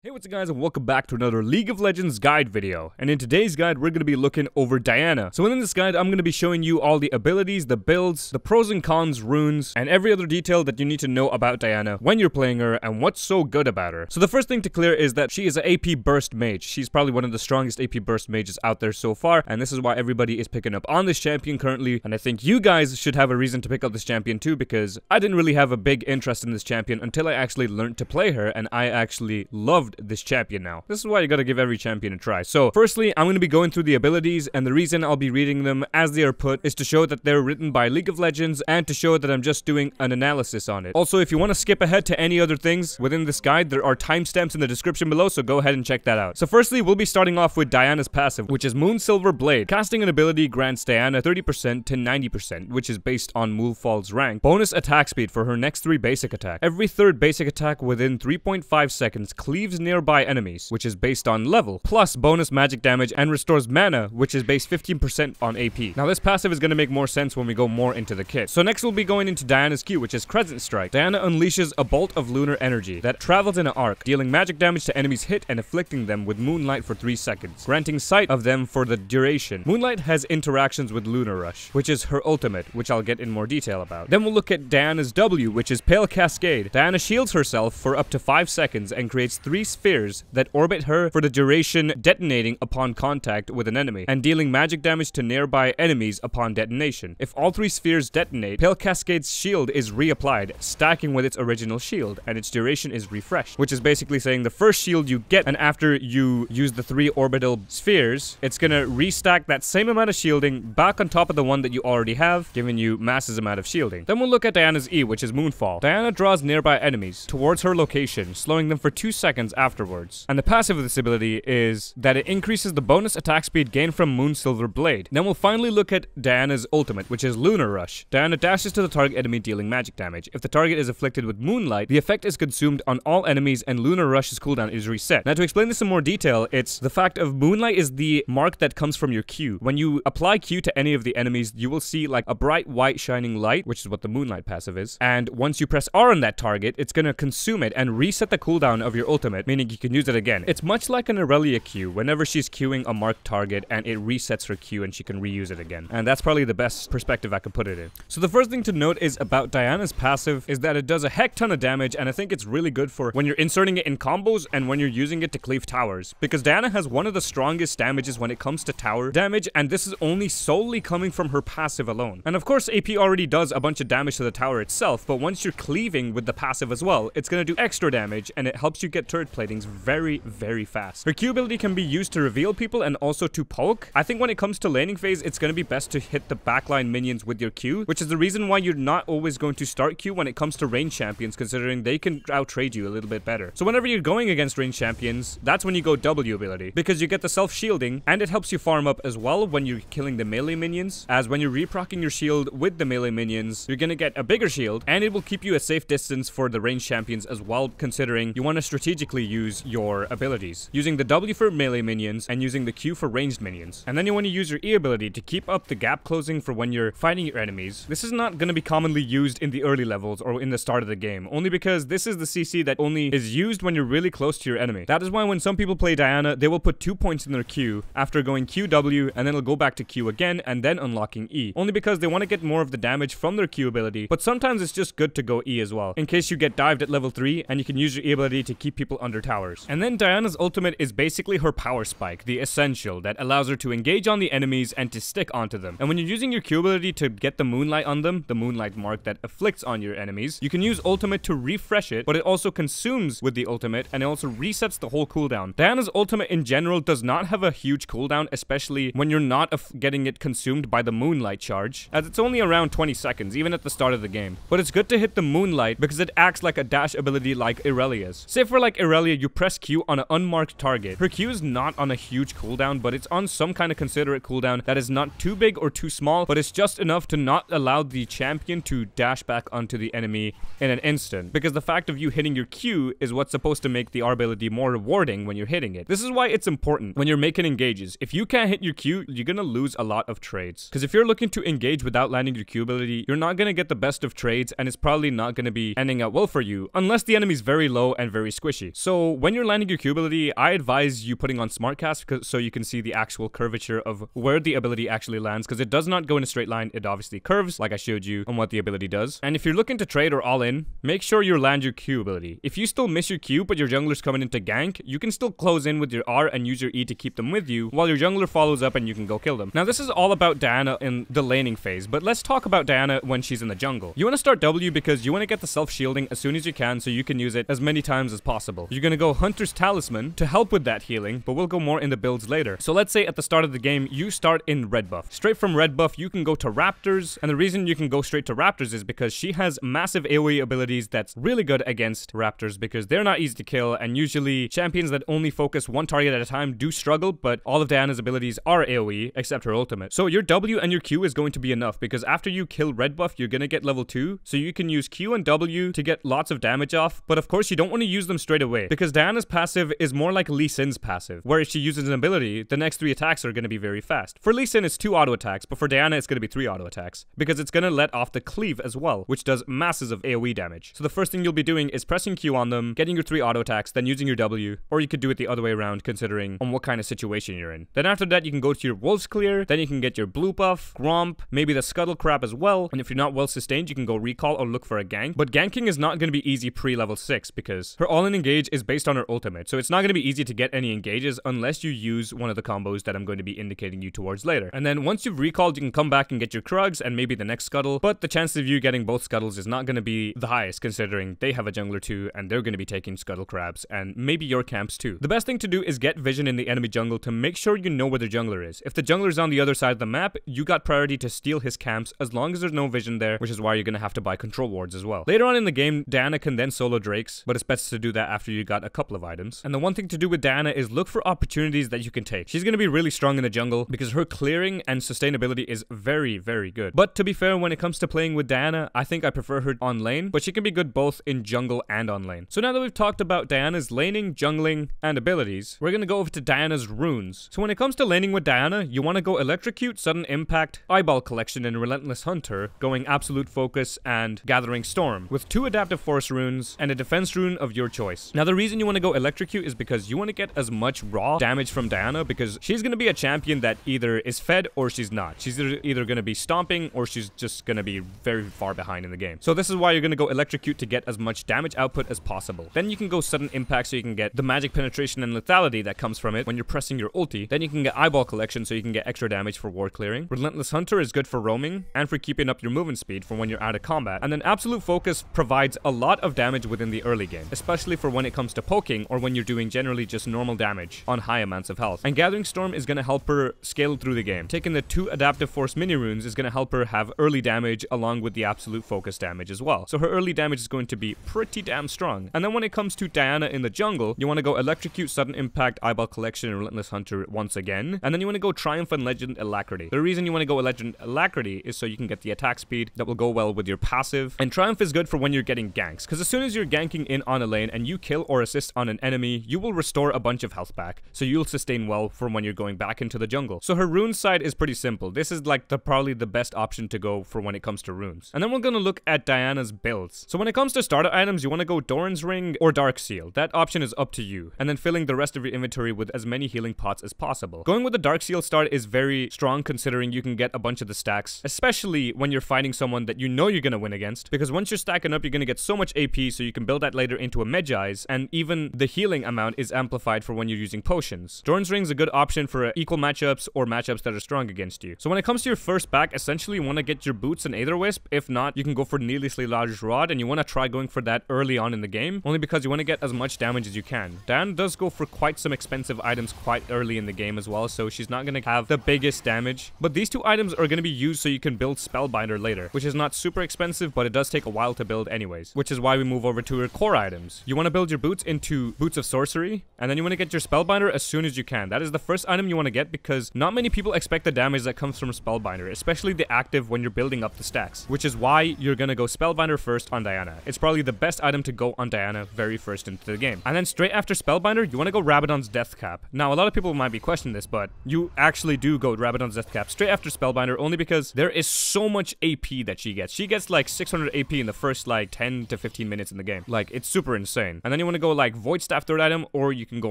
Hey, what's up guys, and welcome back to another League of Legends guide video. And in today's guide, we're going to be looking over Diana. So within this guide, I'm going to be showing you all the abilities, the builds, the pros and cons, runes, and every other detail that you need to know about Diana when you're playing her and what's so good about her. So the first thing to clear is that she is an AP burst mage. She's probably one of the strongest AP burst mages out there so far, and this is why everybody is picking up on this champion currently. And I think you guys should have a reason to pick up this champion too, because I didn't really have a big interest in this champion until I actually learned to play her, and I actually loved this champion now. This is why you gotta give every champion a try. So firstly, I'm gonna be going through the abilities, and the reason I'll be reading them as they are put is to show that they're written by League of Legends and to show that I'm just doing an analysis on it. Also, if you want to skip ahead to any other things within this guide, there are timestamps in the description below, so go ahead and check that out. So firstly, we'll be starting off with Diana's passive, which is Moonsilver Blade. Casting an ability grants Diana 30% to 90%, which is based on Moonfall's rank. Bonus attack speed for her next 3 basic attacks. Every third basic attack within 3.5 seconds cleaves nearby enemies, which is based on level, plus bonus magic damage and restores mana, which is based 15% on AP. Now this passive is going to make more sense when we go more into the kit. So next we'll be going into Diana's Q, which is Crescent Strike. Diana unleashes a bolt of lunar energy that travels in an arc, dealing magic damage to enemies hit and afflicting them with moonlight for 3 seconds, granting sight of them for the duration. Moonlight has interactions with Lunar Rush, which is her ultimate, which I'll get in more detail about. Then we'll look at Diana's W, which is Pale Cascade. Diana shields herself for up to 5 seconds and creates 3 spheres that orbit her for the duration, detonating upon contact with an enemy and dealing magic damage to nearby enemies upon detonation. If all 3 spheres detonate, Pale Cascade's shield is reapplied, stacking with its original shield, and its duration is refreshed, which is basically saying the first shield you get, and after you use the 3 orbital spheres, it's gonna restack that same amount of shielding back on top of the one that you already have, giving you massive amount of shielding. Then we'll look at Diana's E, which is Moonfall. Diana draws nearby enemies towards her location, slowing them for 2 seconds afterwards. And the passive of this ability is that it increases the bonus attack speed gained from Moonsilver Blade. Then we'll finally look at Diana's ultimate, which is Lunar Rush. Diana dashes to the target enemy, dealing magic damage. If the target is afflicted with Moonlight, the effect is consumed on all enemies and Lunar Rush's cooldown is reset. Now to explain this in more detail, it's the fact of Moonlight is the mark that comes from your Q. When you apply Q to any of the enemies, you will see like a bright white shining light, which is what the Moonlight passive is. And once you press R on that target, it's gonna consume it and reset the cooldown of your ultimate, meaning you can use it again. It's much like an Aurelia Q, whenever she's queuing a marked target and it resets her Q and she can reuse it again. And that's probably the best perspective I could put it in. So the first thing to note is about Diana's passive is that it does a heck ton of damage, and I think it's really good for when you're inserting it in combos and when you're using it to cleave towers, because Diana has one of the strongest damages when it comes to tower damage, and this is only solely coming from her passive alone. And of course AP already does a bunch of damage to the tower itself, but once you're cleaving with the passive as well, it's gonna do extra damage, and it helps you get turret platings very, very fast. Her Q ability can be used to reveal people and also to poke. I think when it comes to laning phase, it's going to be best to hit the backline minions with your Q, which is the reason why you're not always going to start Q when it comes to range champions, considering they can out-trade you a little bit better. So whenever you're going against range champions, that's when you go W ability, because you get the self-shielding, and it helps you farm up as well when you're killing the melee minions, as when you're reprocking your shield with the melee minions, you're going to get a bigger shield, and it will keep you a safe distance for the range champions as well, considering you want to strategically use your abilities, using the W for melee minions and using the Q for ranged minions. And then you want to use your E ability to keep up the gap closing for when you're fighting your enemies. This is not going to be commonly used in the early levels or in the start of the game, only because this is the CC that only is used when you're really close to your enemy. That is why when some people play Diana, they will put 2 points in their Q after going QW, and then it'll go back to Q again and then unlocking E, only because they want to get more of the damage from their Q ability. But sometimes it's just good to go E as well, in case you get dived at level 3, and you can use your E ability to keep people under towers. And then Diana's ultimate is basically her power spike, the essential that allows her to engage on the enemies and to stick onto them. And when you're using your Q ability to get the moonlight on them, the moonlight mark that afflicts on your enemies, you can use ultimate to refresh it, but it also consumes with the ultimate, and it also resets the whole cooldown. Diana's ultimate in general does not have a huge cooldown, especially when you're not getting it consumed by the moonlight charge, as it's only around 20 seconds, even at the start of the game. But it's good to hit the moonlight because it acts like a dash ability like Aurelia's. Say for like Aurelia, you press Q on an unmarked target. Her Q is not on a huge cooldown, but it's on some kind of considerate cooldown that is not too big or too small, but it's just enough to not allow the champion to dash back onto the enemy in an instant, because the fact of you hitting your Q is what's supposed to make the R ability more rewarding when you're hitting it. This is why it's important when you're making engages. If you can't hit your Q, you're gonna lose a lot of trades, because if you're looking to engage without landing your Q ability, you're not gonna get the best of trades, and it's probably not gonna be ending out well for you unless the enemy's very low and very squishy. So So when you're landing your Q ability, I advise you putting on Smart Cast so you can see the actual curvature of where the ability actually lands, because it does not go in a straight line. It obviously curves, like I showed you on what the ability does. And if you're looking to trade or all in, make sure you land your Q ability. If you still miss your Q, but your jungler's coming in to gank, you can still close in with your R and use your E to keep them with you, while your jungler follows up and you can go kill them. Now, this is all about Diana in the laning phase, but let's talk about Diana when she's in the jungle. You want to start W because you want to get the self-shielding as soon as you can so you can use it as many times as possible. You're going to go Hunter's Talisman to help with that healing, but we'll go more into builds later. So let's say at the start of the game, you start in red buff. Straight from red buff, you can go to Raptors, and the reason you can go straight to Raptors is because she has massive AoE abilities that's really good against Raptors because they're not easy to kill, and usually champions that only focus one target at a time do struggle, but all of Diana's abilities are AoE except her ultimate. So your W and your Q is going to be enough because after you kill red buff, you're going to get level 2, so you can use Q and W to get lots of damage off, but of course you don't want to use them straight away because Diana's passive is more like Lee Sin's passive, where if she uses an ability, the next 3 attacks are going to be very fast. For Lee Sin, it's 2 auto attacks, but for Diana, it's going to be 3 auto attacks because it's going to let off the cleave as well, which does masses of AoE damage. So the first thing you'll be doing is pressing Q on them, getting your 3 auto attacks, then using your W, or you could do it the other way around considering on what kind of situation you're in. Then after that, you can go to your Wolf's Clear, then you can get your blue buff, Gromp, maybe the Scuttle Crab as well, and if you're not well sustained, you can go recall or look for a gank. But ganking is not going to be easy pre-level 6 because her all-in engage is based on her ultimate, so it's not going to be easy to get any engages unless you use one of the combos that I'm going to be indicating you towards later. And then once you've recalled, you can come back and get your Krugs and maybe the next Scuttle, but the chance of you getting both Scuttles is not going to be the highest considering they have a jungler too and they're going to be taking Scuttle Crabs and maybe your camps too. The best thing to do is get vision in the enemy jungle to make sure you know where the jungler is. If the jungler's on the other side of the map, you got priority to steal his camps as long as there's no vision there, which is why you're going to have to buy control wards as well. Later on in the game, Diana can then solo Drakes, but it's best to do that after you got a couple of items. And the one thing to do with Diana is look for opportunities that you can take. She's going to be really strong in the jungle because her clearing and sustainability is very, very good. But to be fair, when it comes to playing with Diana, I think I prefer her on lane, but she can be good both in jungle and on lane. So now that we've talked about Diana's laning, jungling, and abilities, we're going to go over to Diana's runes. So when it comes to laning with Diana, you want to go Electrocute, Sudden Impact, Eyeball Collection, and Relentless Hunter, going Absolute Focus and Gathering Storm, with 2 Adaptive Force runes and a defense rune of your choice. Now the reason you want to go Electrocute is because you want to get as much raw damage from Diana because she's going to be a champion that either is fed or she's not. She's either going to be stomping or she's just going to be very far behind in the game. So this is why you're going to go Electrocute to get as much damage output as possible. Then you can go Sudden Impact so you can get the magic penetration and lethality that comes from it when you're pressing your ulti. Then you can get Eyeball Collection so you can get extra damage for ward clearing. Relentless Hunter is good for roaming and for keeping up your movement speed for when you're out of combat. And then Absolute Focus provides a lot of damage within the early game, especially for when it comes to poking or when you're doing generally just normal damage on high amounts of health. And Gathering Storm is going to help her scale through the game. Taking the 2 Adaptive Force mini runes is going to help her have early damage along with the Absolute Focus damage as well. So her early damage is going to be pretty damn strong. And then when it comes to Diana in the jungle, you want to go Electrocute, Sudden Impact, Eyeball Collection, and Relentless Hunter once again. And then you want to go Triumph and Legend Alacrity. The reason you want to go Legend Alacrity is so you can get the attack speed that will go well with your passive. And Triumph is good for when you're getting ganks, because as soon as you're ganking in on a lane and you kill or assist on an enemy, you will restore a bunch of health back, so you'll sustain well from when you're going back into the jungle. So her rune side is pretty simple. This is like probably the best option to go for when it comes to runes. And then we're gonna look at Diana's builds. So when it comes to starter items, you want to go Doran's Ring or Dark Seal. That option is up to you. And then filling the rest of your inventory with as many healing pots as possible. Going with the Dark Seal start is very strong considering you can get a bunch of the stacks, especially when you're fighting someone that you know you're gonna win against, because once you're stacking up, you're gonna get so much AP, so you can build that later into a Medjai's, and even the healing amount is amplified for when you're using potions. Doran's Ring is a good option for equal matchups or matchups that are strong against you. So when it comes to your first back, essentially you want to get your boots and Aether Wisp. If not, you can go for Needlessly Large Rod, and you want to try going for that early on in the game, only because you want to get as much damage as you can. Diana does go for quite some expensive items quite early in the game as well, so she's not going to have the biggest damage. But these 2 items are going to be used so you can build Spellbinder later, which is not super expensive, but it does take a while to build anyways, which is why we move over to her core items. You want to build your boots into Boots of Sorcery, and then you want to get your Spellbinder as soon as you can. That is the first item you want to get because not many people expect the damage that comes from Spellbinder, especially the active when you're building up the stacks, which is why you're going to go Spellbinder first on Diana. It's probably the best item to go on Diana very first into the game. And then straight after Spellbinder, you want to go Rabadon's Death Cap. Now, a lot of people might be questioning this, but you actually do go Rabadon's Death Cap straight after Spellbinder only because there is so much AP that she gets. She gets like 600 AP in the first like 10 to 15 minutes in the game. Like, it's super insane. And then you want to go like Void Staff third item, or you can go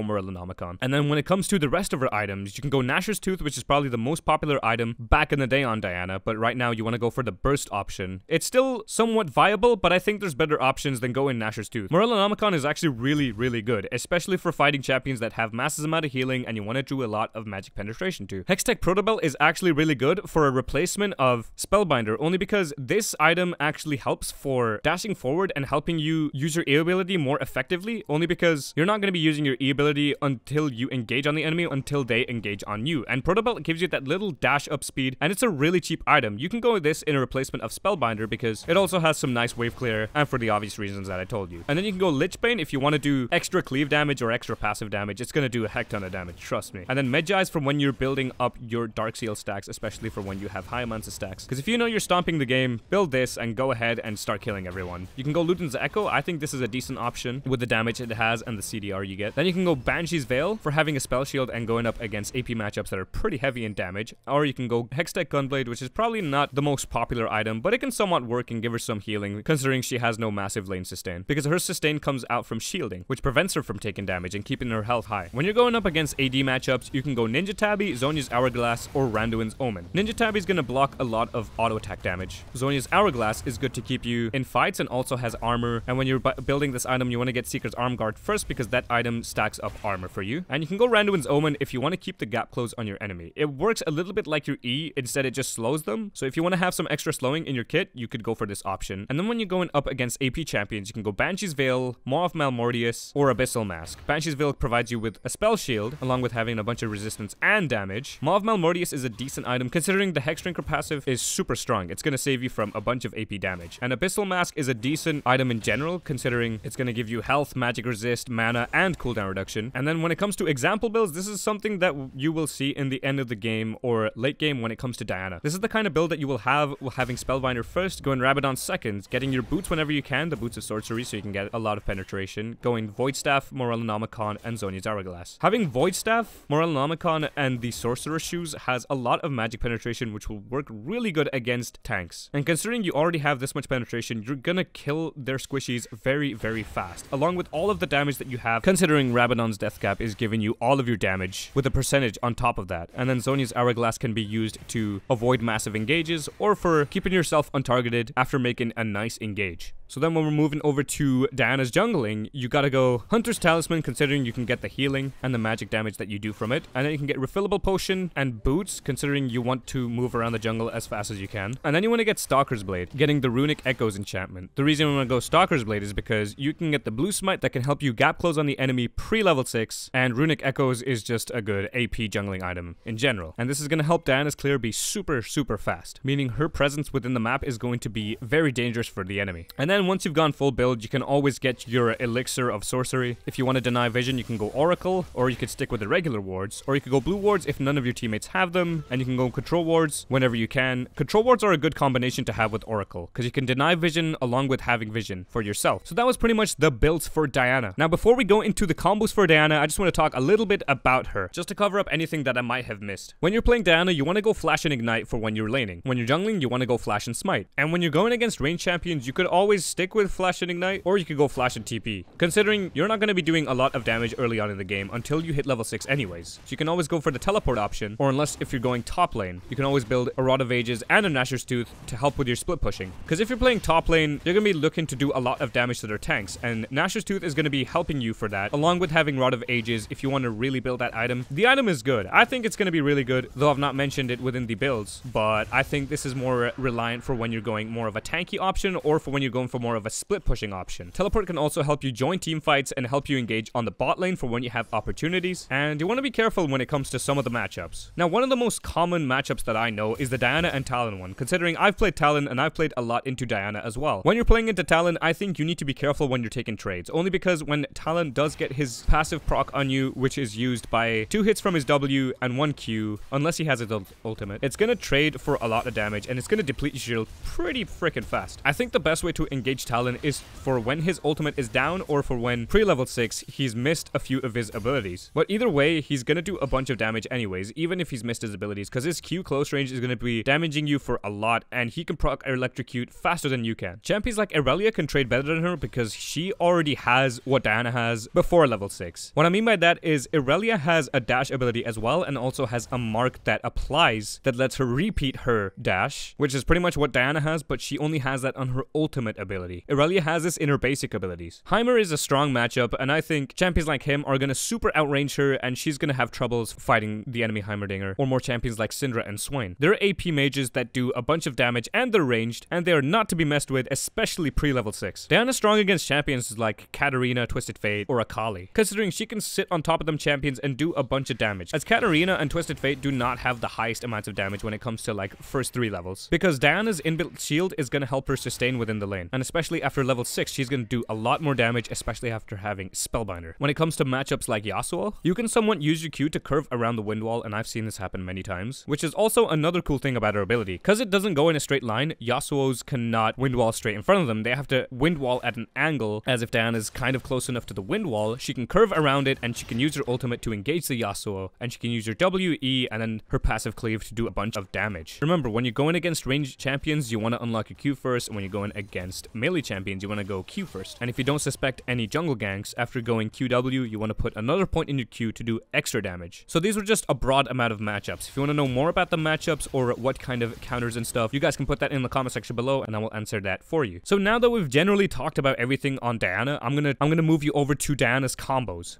Morellonomicon. And then when it comes to the rest of her items, you can go Gnasher's Tooth, which is probably the most popular item back in the day on Diana, but right now you want to go for the burst option. It's still somewhat viable, but I think there's better options than going Gnasher's Tooth. Morellonomicon is actually really good, especially for fighting champions that have massive amount of healing and you want to do a lot of magic penetration to. Hextech Protobelt is actually really good for a replacement of Spellbinder, only because this item actually helps for dashing forward and helping you use your E ability more effectively, only because you're not going to be using your E ability until you engage on the enemy, until they engage on you. And Protobelt gives you that little dash up speed, and it's a really cheap item. You can go with this in a replacement of Spellbinder because it also has some nice wave clear, and for the obvious reasons that I told you. And then you can go Lichbane if you want to do extra cleave damage or extra passive damage. It's going to do a heck ton of damage, trust me. And then Medjai's from when you're building up your Dark Seal stacks, especially for when you have high amounts of stacks. Because if you know you're stomping the game, build this and go ahead and start killing everyone. You can go Luden's Echo. I think this is a decent option with the damage it has and the CDR you get. Then you can go Banshee's Veil for having a spell shield and going up against AP matchups that are pretty heavy in damage. Or you can go Hextech Gunblade, which is probably not the most popular item, but it can somewhat work and give her some healing, considering she has no massive lane sustain. Because her sustain comes out from shielding, which prevents her from taking damage and keeping her health high. When you're going up against AD matchups, you can go Ninja Tabby, Zhonya's Hourglass, or Randuin's Omen. Ninja Tabby is going to block a lot of auto attack damage. Zhonya's Hourglass is good to keep you in fights and also has armor. And when you're building this item, you want to get Seeker's Arm Guard first because that item stacks up armor for you. And you can go Randuin's Omen if you want to keep the gap close on your enemy. It works a little bit like your E, instead it just slows them. So if you want to have some extra slowing in your kit, you could go for this option. And then when you're going up against AP champions, you can go Banshee's Veil, Maw of Malmortius, or Abyssal Mask. Banshee's Veil provides you with a spell shield, along with having a bunch of resistance and damage. Maw of Malmortius is a decent item, considering the Hex Drinker passive is super strong. It's going to save you from a bunch of AP damage. And Abyssal Mask is a decent item in general, considering it's going to give you health, magic resist, mana, and cooldown reduction. And then when it comes to example builds, this is something that you will see in the end of the game or late game when it comes to Diana. This is the kind of build that you will have having Spellbinder first, going Rabadon second, getting your boots whenever you can, the boots of sorcery, so you can get a lot of penetration, going Void Staff, Morellonomicon, and Zhonya's Hourglass. Having Void Staff, Morellonomicon, and the Sorcerer Shoes has a lot of magic penetration, which will work really good against tanks. And considering you already have this much penetration, you're gonna kill their squishies very fast, along with all of the damage that you have, considering Rabadon's Death Cap is giving you all of your damage with a percentage on top of that. And then Zhonya's Hourglass can be used to avoid massive engages or for keeping yourself untargeted after making a nice engage. So then when we're moving over to Diana's jungling, you gotta go Hunter's Talisman, considering you can get the healing and the magic damage that you do from it. And then you can get Refillable Potion and Boots, considering you want to move around the jungle as fast as you can. And then you want to get Stalker's Blade, getting the Runic Echoes enchantment. The reason we want to go Stalker's Blade is because you can get the Blue Smite that can help you gap close on the enemy pre-level 6, and Runic Echoes is just a good AP jungling item in general. And this is going to help Diana's clear be super fast, meaning her presence within the map is going to be very dangerous for the enemy. And then once you've gone full build, you can always get your Elixir of Sorcery. If you want to deny vision, you can go Oracle, or you could stick with the regular wards, or you could go blue wards if none of your teammates have them, and you can go control wards whenever you can. Control wards are a good combination to have with Oracle, because you can deny vision along with having vision for yourself. So that was pretty much the builds for Diana. Now before we go into the combos for Diana, I just want to talk a little bit about her, just to cover up anything that I might have missed. When you're playing Diana, you want to go Flash and Ignite for when you're laning. When you're jungling, you want to go Flash and Smite. And when you're going against ranged champions, you could always stick with Flash and Ignite, or you could go Flash and TP, considering you're not going to be doing a lot of damage early on in the game until you hit level 6 anyways. So you can always go for the teleport option, or unless if you're going top lane, you can always build a Rod of Ages and a Gnasher's Tooth to help with your split pushing. Because if you're playing top lane, you're going to be looking to do a lot of damage to their tanks, and Gnasher's Tooth is going to be helping you for that, along with having Rod of Ages if you want to really build that item. The item is good. I think it's going to be really good, though I've not mentioned it within the builds, but I think this is more reliant for when you're going more of a tanky option, or for when you're going for more of a split pushing option. Teleport can also help you join team fights and help you engage on the bot lane for when you have opportunities, and you want to be careful when it comes to some of the matchups. Now, one of the most common matchups that I know is the Diana and Talon one, considering I've played Talon and I've played a lot into Diana as well. When you're playing into Talon, I think you need to be careful when you're taking trades, only because when Talon does get his passive proc on you, which is used by 2 hits from his W and 1 Q, unless he has his ultimate, it's going to trade for a lot of damage and it's going to deplete your shield pretty freaking fast. I think the best way to engage engage Talon is for when his ultimate is down or for when pre-level 6 he's missed a few of his abilities. But either way, he's gonna do a bunch of damage anyways, even if he's missed his abilities, because his Q close range is gonna be damaging you for a lot, and he can proc electrocute faster than you can. Champions like Irelia can trade better than her because she already has what Diana has before level 6. What I mean by that is Irelia has a dash ability as well, and also has a mark that applies that lets her repeat her dash, which is pretty much what Diana has, but she only has that on her ultimate ability. Irelia has this in her basic abilities. Heimer is a strong matchup, and I think champions like him are gonna super outrange her, and she's gonna have troubles fighting the enemy Heimerdinger, or more champions like Syndra and Swain. They're AP mages that do a bunch of damage, and they're ranged, and they are not to be messed with, especially pre-level 6. Diana's strong against champions like Katarina, Twisted Fate, or Akali, considering she can sit on top of them champions and do a bunch of damage, as Katarina and Twisted Fate do not have the highest amounts of damage when it comes to like first 3 levels, because Diana's inbuilt shield is gonna help her sustain within the lane, and especially after level 6 she's gonna do a lot more damage, especially after having Spellbinder. When it comes to matchups like Yasuo, you can somewhat use your Q to curve around the wind wall, and I've seen this happen many times, which is also another cool thing about her ability. Because it doesn't go in a straight line, Yasuo's cannot wind wall straight in front of them. They have to wind wall at an angle, as if Diana's kind of close enough to the wind wall, she can curve around it, and she can use her ultimate to engage the Yasuo, and she can use her W, E, and then her passive cleave to do a bunch of damage. Remember, when you're going against ranged champions, you want to unlock your Q first, and when you're going against melee champions, you want to go Q first. And if you don't suspect any jungle ganks, after going QW, you want to put another point in your Q to do extra damage. So these were just a broad amount of matchups. If you want to know more about the matchups or what kind of counters and stuff, you guys can put that in the comment section below, and I will answer that for you. So now that we've generally talked about everything on Diana, I'm gonna move you over to Diana's combos.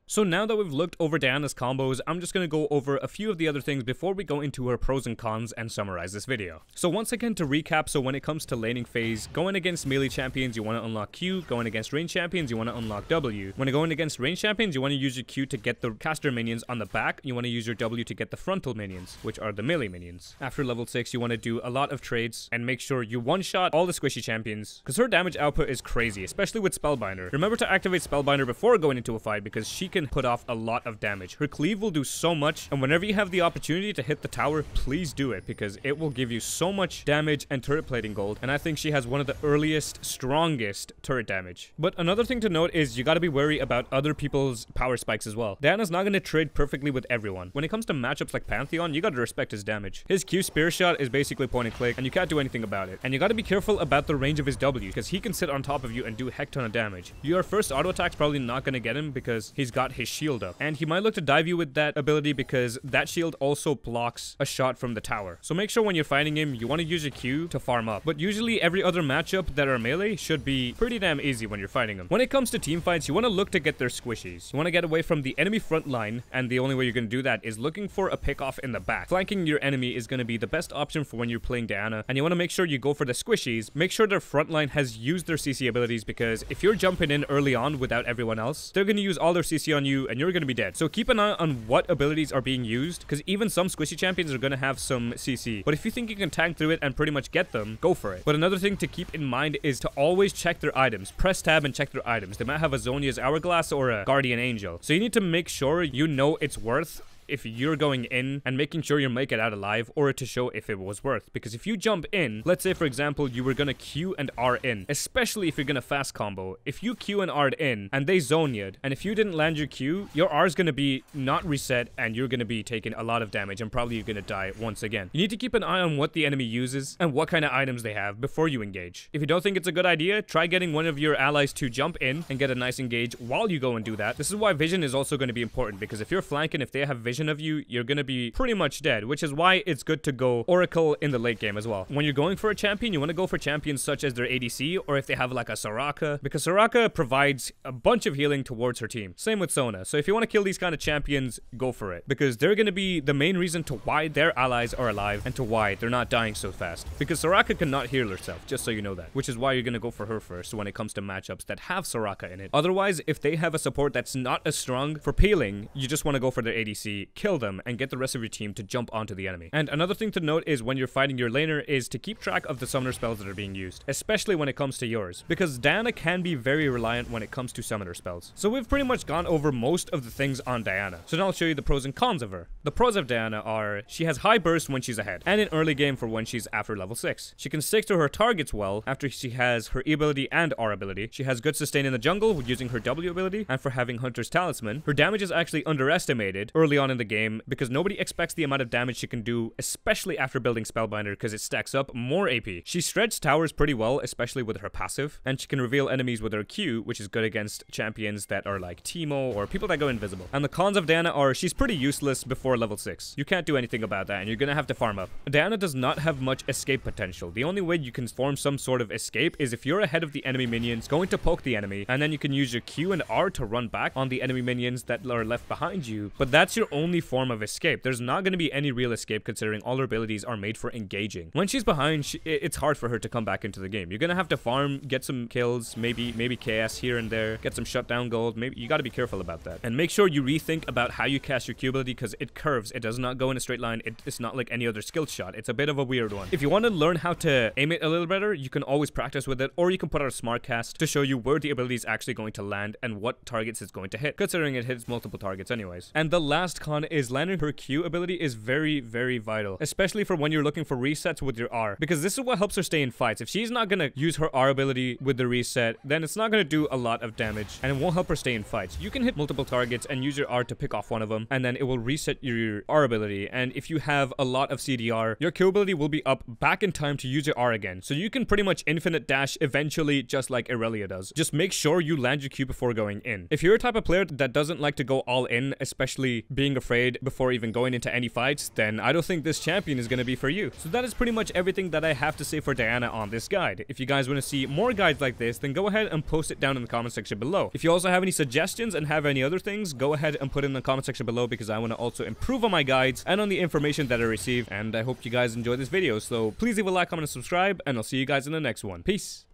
So now that we've looked over Diana's combos, I'm just going to go over a few of the other things before we go into her pros and cons and summarize this video. So once again, to recap, so when it comes to laning phase, going against melee champions, you want to unlock Q. Going against ranged champions, you want to unlock W. When you're going against ranged champions, you want to use your Q to get the caster minions on the back. You want to use your W to get the frontal minions, which are the melee minions. After level 6, you want to do a lot of trades and make sure you one-shot all the squishy champions, because her damage output is crazy, especially with Spellbinder. Remember to activate Spellbinder before going into a fight, because she can put off a lot of damage. Her cleave will do so much, and whenever you have the opportunity to hit the tower, please do it, because it will give you so much damage and turret plating gold, and I think she has one of the earliest, strongest turret damage. But another thing to note is you gotta be wary about other people's power spikes as well. Diana's not gonna trade perfectly with everyone. When it comes to matchups like Pantheon, you gotta respect his damage. His Q spear shot is basically point and click, and you can't do anything about it. And you gotta be careful about the range of his W, because he can sit on top of you and do a heck ton of damage. Your first auto attack's probably not gonna get him because he's got his shield up, and he might look to dive you with that ability because that shield also blocks a shot from the tower. So make sure when you're fighting him, you want to use your Q to farm up. But usually every other matchup that are melee should be pretty damn easy when you're fighting them. When it comes to team fights, you want to look to get their squishies. You want to get away from the enemy front line, and the only way you're going to do that is looking for a pick off in the back. Flanking your enemy is going to be the best option for when you're playing Diana, and you want to make sure you go for the squishies. Make sure their front line has used their CC abilities, because if you're jumping in early on without everyone else, they're going to use all their CC on you and you're going to be dead. So keep an eye on what abilities are being used, because even some squishy champions are going to have some CC. But if you think you can tank through it and pretty much get them, go for it. But another thing to keep in mind is to always check their items. Press tab and check their items. They might have a Zonia's Hourglass or a Guardian Angel. So you need to make sure you know its worth if you're going in and making sure you make it out alive, or to show if it was worth. Because if you jump in, let's say for example you were gonna Q and R in, especially if you're gonna fast combo, if you Q and R'd in and they zone you, and if you didn't land your Q, your R is gonna be not reset and you're gonna be taking a lot of damage and probably you're gonna die once again. You need to keep an eye on what the enemy uses and what kind of items they have before you engage. If you don't think it's a good idea, try getting one of your allies to jump in and get a nice engage while you go and do that. This is why vision is also going to be important, because if you're flanking, if they have vision of you, you're going to be pretty much dead, which is why it's good to go Oracle in the late game as well. When you're going for a champion, you want to go for champions such as their ADC, or if they have like a Soraka, because Soraka provides a bunch of healing towards her team. Same with Sona. So if you want to kill these kind of champions, go for it, because they're going to be the main reason to why their allies are alive and to why they're not dying so fast. Because Soraka cannot heal herself, just so you know that, which is why you're going to go for her first when it comes to matchups that have Soraka in it. Otherwise, if they have a support that's not as strong for peeling, you just want to go for their ADC, kill them, and get the rest of your team to jump onto the enemy. And another thing to note is when you're fighting your laner is to keep track of the summoner spells that are being used, especially when it comes to yours, because Diana can be very reliant when it comes to summoner spells. So we've pretty much gone over most of the things on Diana. So now I'll show you the pros and cons of her. The pros of Diana are she has high burst when she's ahead, and in early game for when she's after level 6. She can stick to her targets well after she has her E ability and R ability. She has good sustain in the jungle with using her W ability, and for having Hunter's Talisman. Her damage is actually underestimated early on in the game because nobody expects the amount of damage she can do, especially after building Spellbinder, because it stacks up more AP. She stretches towers pretty well, especially with her passive, and she can reveal enemies with her Q, which is good against champions that are like Teemo or people that go invisible. And the cons of Diana are she's pretty useless before level 6. You can't do anything about that, and you're gonna have to farm up. Diana does not have much escape potential. The only way you can form some sort of escape is if you're ahead of the enemy minions, going to poke the enemy, and then you can use your Q and R to run back on the enemy minions that are left behind you. But that's your only form of escape. There's not going to be any real escape considering all her abilities are made for engaging. When she's behind, it's hard for her to come back into the game. You're gonna have to farm, get some kills, maybe KS here and there, get some shutdown gold. Maybe you got to be careful about that, and make sure you rethink about how you cast your Q ability, because it curves. It does not go in a straight line. It's not like any other skill shot. It's a bit of a weird one. If you want to learn how to aim it a little better, you can always practice with it, or you can put out a smart cast to show you where the ability is actually going to land and what targets it's going to hit, considering it hits multiple targets anyways. And the last con is landing her Q ability is very, very vital, especially for when you're looking for resets with your R, because this is what helps her stay in fights. If she's not gonna use her R ability with the reset, then it's not gonna do a lot of damage, and it won't help her stay in fights. You can hit multiple targets and use your R to pick off one of them, and then it will reset your R ability. And if you have a lot of CDR, your Q ability will be up back in time to use your R again. So you can pretty much infinite dash eventually, just like Irelia does. Just make sure you land your Q before going in. If you're a type of player that doesn't like to go all in, especially being afraid before even going into any fights, then I don't think this champion is going to be for you. So that is pretty much everything that I have to say for Diana on this guide. If you guys want to see more guides like this, then go ahead and post it down in the comment section below. If you also have any suggestions and have any other things, go ahead and put it in the comment section below, because I want to also improve on my guides and on the information that I receive. And I hope you guys enjoyed this video. So please leave a like, comment, and subscribe, and I'll see you guys in the next one. Peace.